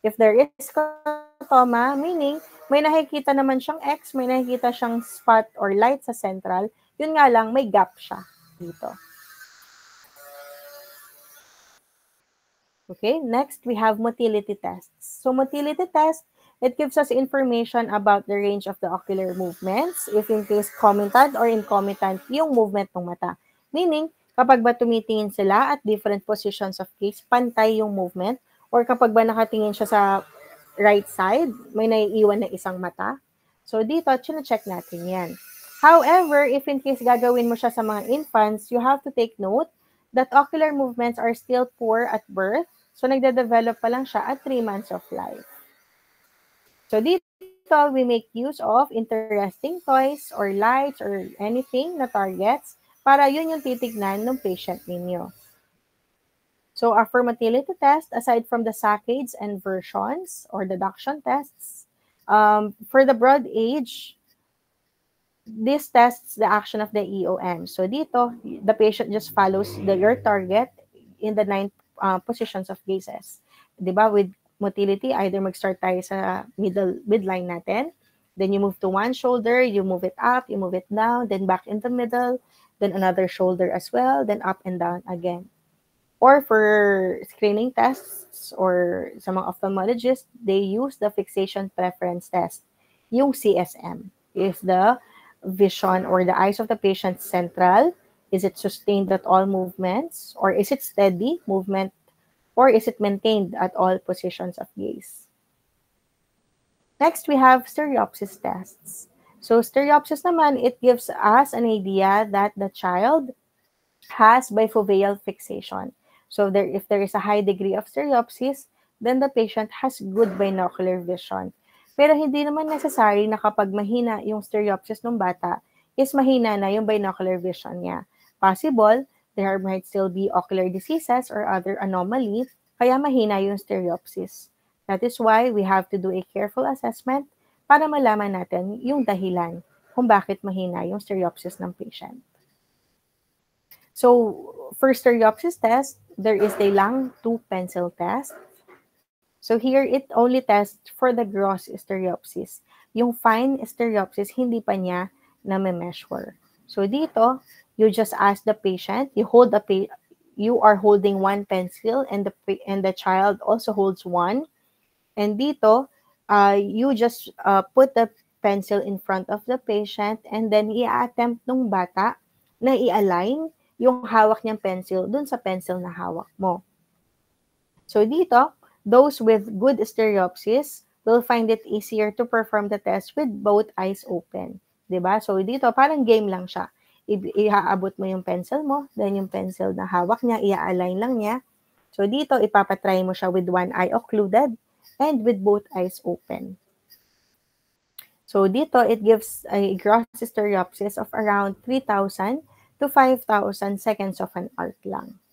If there is scotoma, meaning may nakikita naman siyang X, may nakikita siyang spot or light sa central, yun nga lang, may gap siya dito. Okay, next we have motility tests. So motility test, it gives us information about the range of the ocular movements, if in case comitant or incomitant yung movement ng mata. Meaning, kapag ba tumitingin sila at different positions of gaze, pantay yung movement, or kapag ba nakatingin siya sa right side, may naiiwan na isang mata. So dito, chine-check natin yan. However, if in case gagawin mo siya sa mga infants, you have to take note that ocular movements are still poor at birth. So nagde-develop pa lang siya at 3 months of life. So dito, we make use of interesting toys or lights or anything na targets para yun yung titignan ng patient ninyo. So for motility test, aside from the saccades and versions or deduction tests, for the broad age, this tests the action of the EOM. So dito, the patient just follows your target in the 9 positions of gazes. Diba? With motility, either mag-start tayo sa midline natin, then you move to one shoulder, you move it up, you move it down, then back in the middle, then another shoulder as well, then up and down again. Or for screening tests or sa mga ophthalmologists, they use the fixation preference test, yung CSM. Is the vision or the eyes of the patient central? Is it sustained at all movements? Or is it steady movement? Or is it maintained at all positions of gaze? Next, we have stereopsis tests. So stereopsis naman, it gives us an idea that the child has bifoveal fixation. So if there is a high degree of stereopsis, then the patient has good binocular vision. Pero hindi naman necessary na kapag mahina yung stereopsis ng bata, is mahina na yung binocular vision niya. Possible, there might still be ocular diseases or other anomaly, kaya mahina yung stereopsis. That is why we have to do a careful assessment para malaman natin yung dahilan kung bakit mahina yung stereopsis ng patient. So, for stereopsis test, there is the Lang 2 pencil test. So here, it only tests for the gross stereopsis. Yung fine stereopsis, hindi pa niya na-measure. So dito, you just ask the patient, you are holding one pencil and the child also holds one. And dito, you just put the pencil in front of the patient and then i-attempt nung bata na i-align yung hawak niyang pencil dun sa pencil na hawak mo. So dito, those with good stereopsis will find it easier to perform the test with both eyes open. Diba? So dito, parang game lang siya. Iaabot mo yung pencil mo, then yung pencil na hawak niya, ia-align lang niya. So dito, ipapatry mo siya with one eye occluded and with both eyes open. So dito, it gives a gross stereopsis of around 3,000 to 5,000 seconds of an arc lang.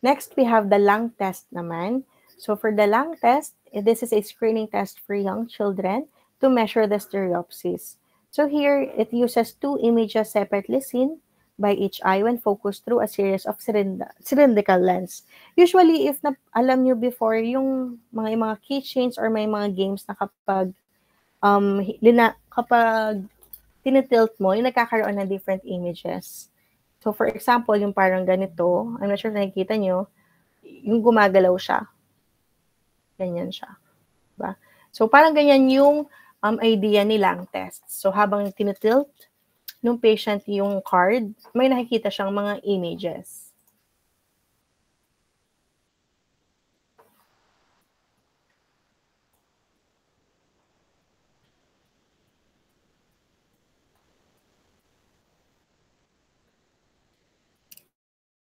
Next, we have the lung test naman. So for the lung test, this is a screening test for young children to measure the stereopsis. So here, it uses two images separately seen by each eye when focused through a series of cylindrical lens. Usually, if alam nyo before, yung mga keychains or may mga games na kapag tinitilt mo, yung nagkakaroon ng different images. So for example, yung parang ganito, I'm not sure if nakikita nyo, yung gumagalaw siya. Ganyan siya. Diba? So, parang ganyan yung idea nilang test. So, habang tinitilt ng patient yung card, may nakikita siyang mga images.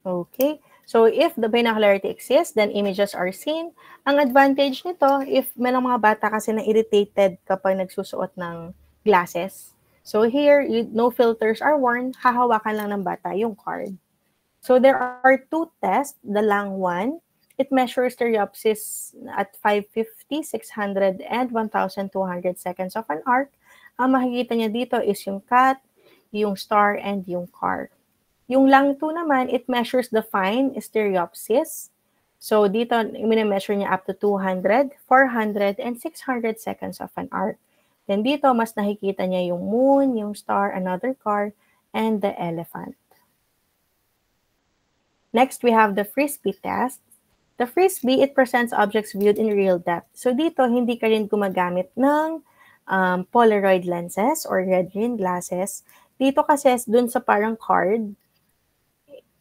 Okay. So, if the binocularity exists, then images are seen. Ang advantage nito, if may mga bata kasi na irritated kapag nagsusuot ng glasses. So, here, no filters are worn. Hahawakan lang ng bata yung card. So, there are two tests. The lung one, it measures stereopsis at 550, 600, and 1,200 seconds of an arc. Ang makikita niya dito is yung cat, yung star, and yung car. Yung lung 2 naman, it measures the fine stereopsis. So, dito, mini-measure niya up to 200, 400, and 600 seconds of an arc. Then dito, mas nakikita niya yung moon, yung star, another car, and the elephant. Next, we have the Frisbee test. The Frisbee, it presents objects viewed in real depth. So dito, hindi ka rin gumagamit ng Polaroid lenses or red-green glasses. Dito kasi, dun sa parang card,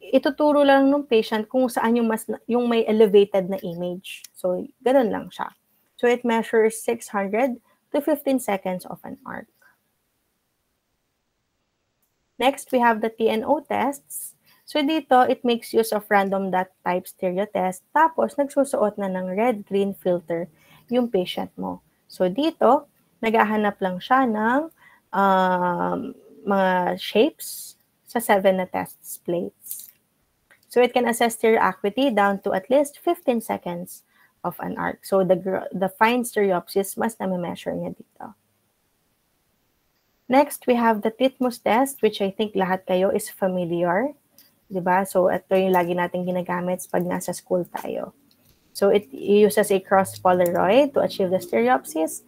ituturo lang ng patient kung saan yung may elevated na image. So, ganun lang siya. So, it measures 600 to 15 seconds of an arc. Next, we have the TNO tests. So, dito, it makes use of random dot type stereo test. Tapos, nagsusuot na ng red-green filter yung patient mo. So, dito, naghahanap lang siya ng mga shapes sa 7 na test plates. So it can assess stereo acuity down to at least 15 seconds of an arc. So the fine stereopsis mas na-measure niya dito. Next, we have the Titmus test, which I think lahat kayo is familiar. Diba? So ito yung lagi natin ginagamit pag nasa school tayo. So it uses a cross Polaroid to achieve the stereopsis.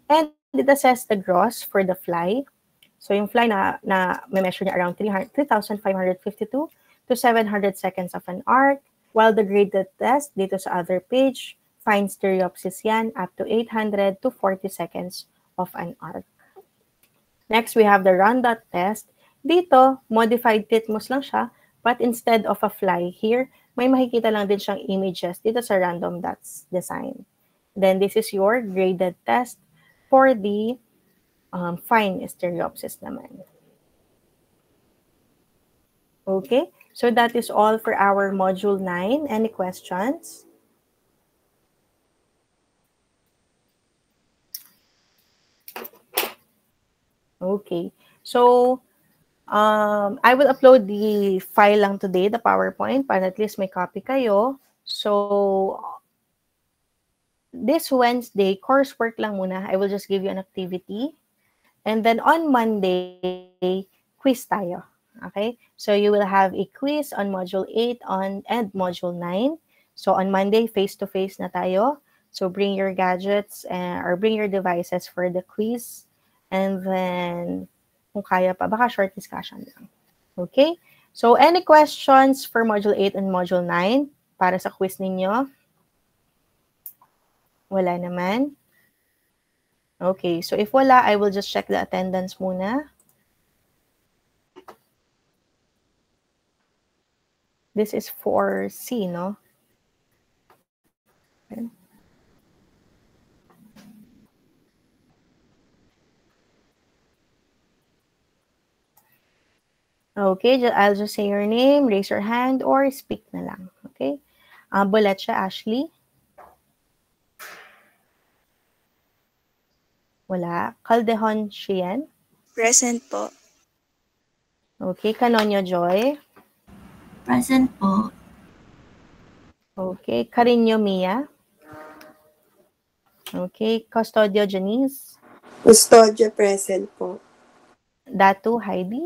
And it assesses the gross for the fly. So yung fly na may-measure niya around 3,552 to 700 seconds of an arc, while the graded test dito sa other page, fine stereopsis yan up to 800 to 40 seconds of an arc. Next, we have the run dot test. Dito, modified Titmus lang siya, but instead of a fly here, may makikita lang din siyang images dito sa random dots design. Then this is your graded test for the fine stereopsis naman. Okay, so that is all for our Module 9. Any questions? Okay, so I will upload the file lang today, the PowerPoint, para at least may copy kayo. So this Wednesday, coursework lang muna. I will just give you an activity. And then on Monday, quiz tayo. Okay? So you will have a quiz on Module 8 and Module 9. So on Monday, face-to-face na tayo. So bring your gadgets or bring your devices for the quiz. And then, kung kaya pa, baka short discussion lang. Okay? So any questions for Module 8 and Module 9 para sa quiz ninyo? Wala naman. Okay, so if wala, I will just check the attendance muna. This is for C, no? Okay. Okay, I'll just say your name, raise your hand, or speak na lang. Okay? Boletcha Ashley. Wala. Caldejon Chien? Present po. Okay. Canonio Joy? Present po. Okay. Carino Mia? Okay. Custodio Janice? Custodio present po. Datu Heidi?